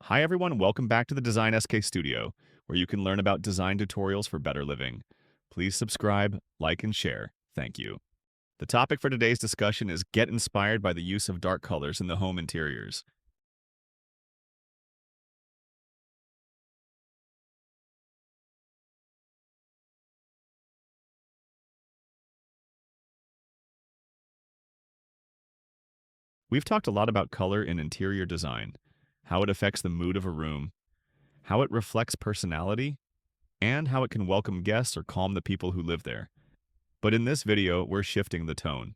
Hi everyone, welcome back to the Design SK Studio, where you can learn about design tutorials for better living. Please subscribe, like, and share. Thank you. The topic for today's discussion is get inspired by the use of dark colors in the home interiors. We've talked a lot about color in interior design, how it affects the mood of a room, how it reflects personality, and how it can welcome guests or calm the people who live there. But in this video, we're shifting the tone.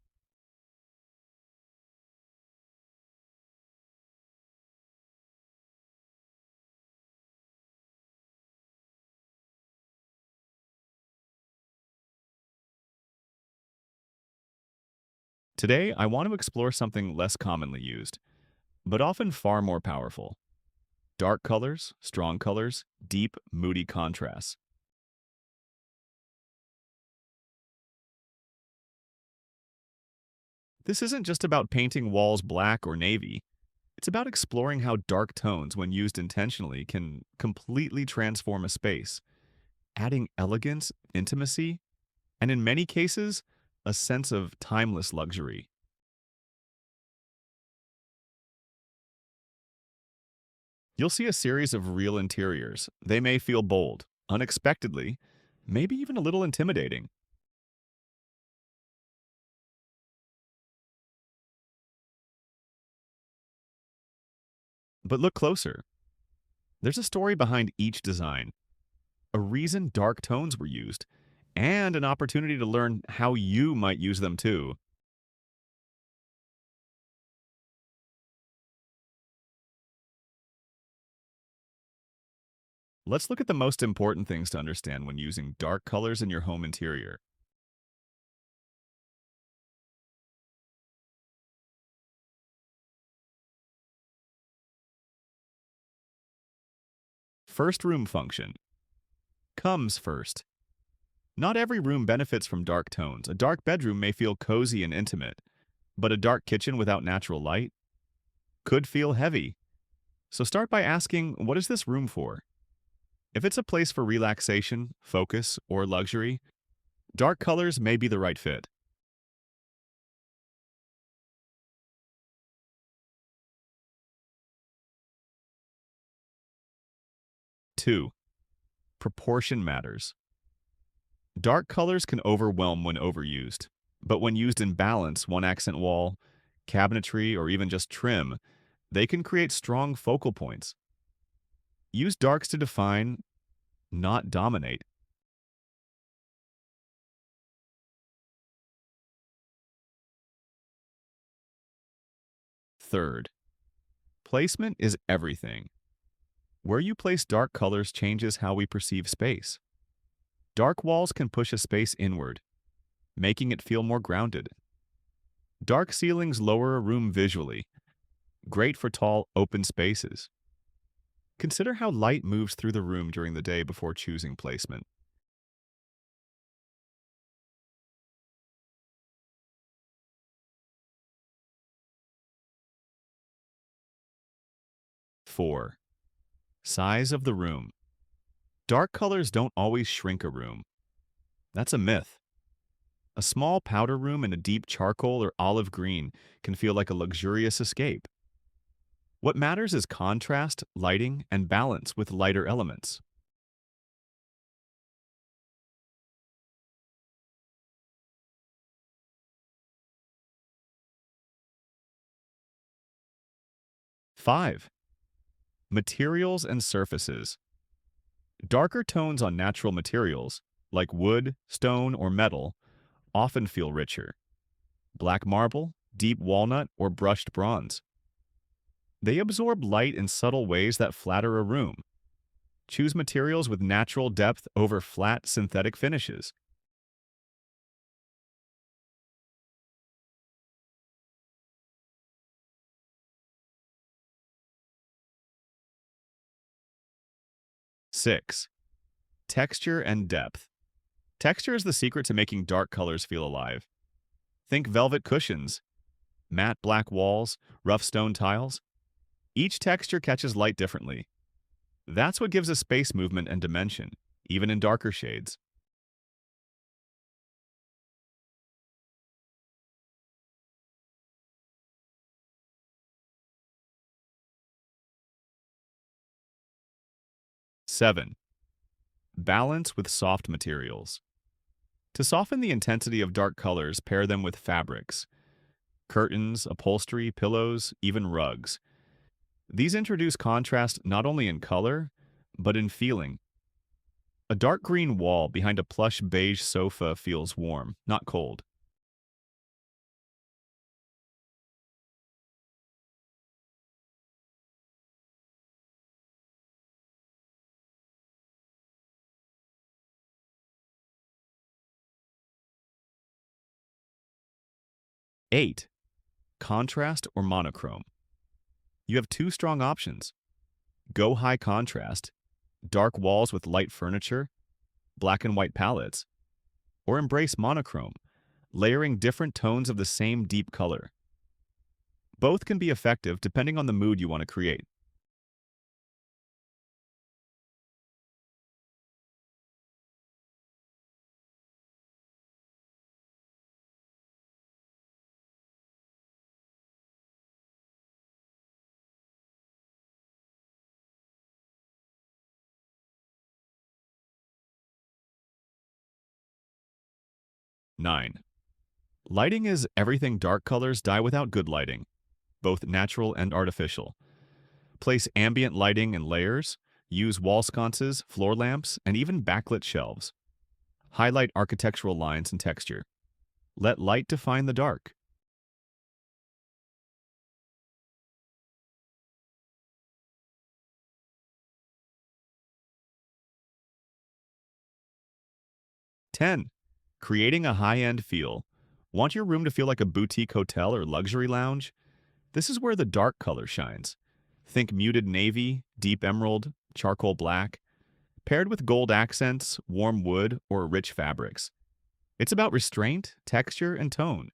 Today, I want to explore something less commonly used, but often far more powerful. Dark colors, strong colors, deep, moody contrasts. This isn't just about painting walls black or navy. It's about exploring how dark tones, when used intentionally, can completely transform a space, adding elegance, intimacy, and in many cases, a sense of timeless luxury. You'll see a series of real interiors. They may feel bold, unexpectedly, maybe even a little intimidating. But look closer. There's a story behind each design, a reason dark tones were used, and an opportunity to learn how you might use them too. Let's look at the most important things to understand when using dark colors in your home interior. First, room function comes first. Not every room benefits from dark tones. A dark bedroom may feel cozy and intimate, but a dark kitchen without natural light could feel heavy. So start by asking, what is this room for? If it's a place for relaxation, focus, or luxury, dark colors may be the right fit. 2. Proportion matters. Dark colors can overwhelm when overused, but when used in balance, one accent wall, cabinetry, or even just trim, they can create strong focal points. Use darks to define, not dominate. Third, placement is everything. Where you place dark colors changes how we perceive space. Dark walls can push a space inward, making it feel more grounded. Dark ceilings lower a room visually, great for tall, open spaces. Consider how light moves through the room during the day before choosing placement. 4. Size of the room. Dark colors don't always shrink a room. That's a myth. A small powder room in a deep charcoal or olive green can feel like a luxurious escape. What matters is contrast, lighting, and balance with lighter elements. 5. Materials and surfaces. Darker tones on natural materials, like wood, stone, or metal, often feel richer. Black marble, deep walnut, or brushed bronze. They absorb light in subtle ways that flatter a room. Choose materials with natural depth over flat synthetic finishes. 6. Texture and depth. Texture is the secret to making dark colors feel alive. Think velvet cushions, matte black walls, rough stone tiles. Each texture catches light differently. That's what gives a space movement and dimension, even in darker shades. 7. Balance with soft materials. To soften the intensity of dark colors, pair them with fabrics. Curtains, upholstery, pillows, even rugs. These introduce contrast not only in color, but in feeling. A dark green wall behind a plush beige sofa feels warm, not cold. 8. Contrast or monochrome. You have two strong options. Go high contrast, dark walls with light furniture, black and white palettes, or embrace monochrome, layering different tones of the same deep color. Both can be effective depending on the mood you want to create. 9. Lighting is everything dark colors die without good lighting, both natural and artificial. Place ambient lighting in layers, use wall sconces, floor lamps, and even backlit shelves. Highlight architectural lines and texture. Let light define the dark. 10. Creating a high-end feel. Want your room to feel like a boutique hotel or luxury lounge? This is where the dark color shines. Think muted navy, deep emerald, charcoal black, paired with gold accents, warm wood, or rich fabrics. It's about restraint, texture, and tone,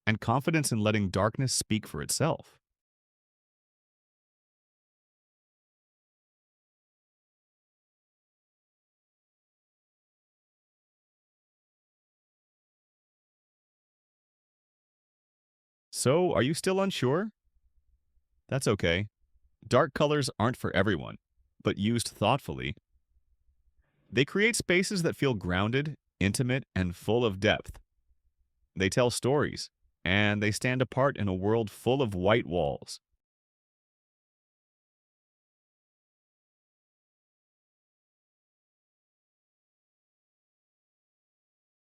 and confidence in letting darkness speak for itself. So, are you still unsure? That's okay. Dark colors aren't for everyone, but used thoughtfully, they create spaces that feel grounded, intimate, and full of depth. They tell stories, and they stand apart in a world full of white walls.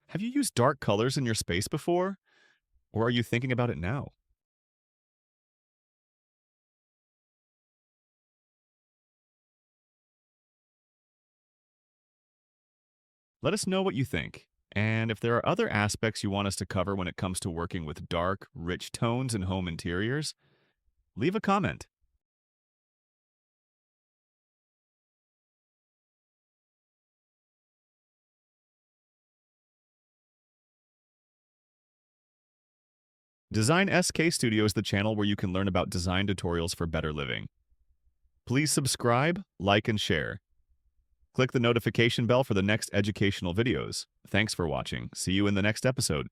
Have you used dark colors in your space before? Or are you thinking about it now? Let us know what you think. And if there are other aspects you want us to cover when it comes to working with dark, rich tones in home interiors, leave a comment. Design SK Studio is the channel where you can learn about design tutorials for better living. Please subscribe, like, and share. Click the notification bell for the next educational videos. Thanks for watching. See you in the next episode.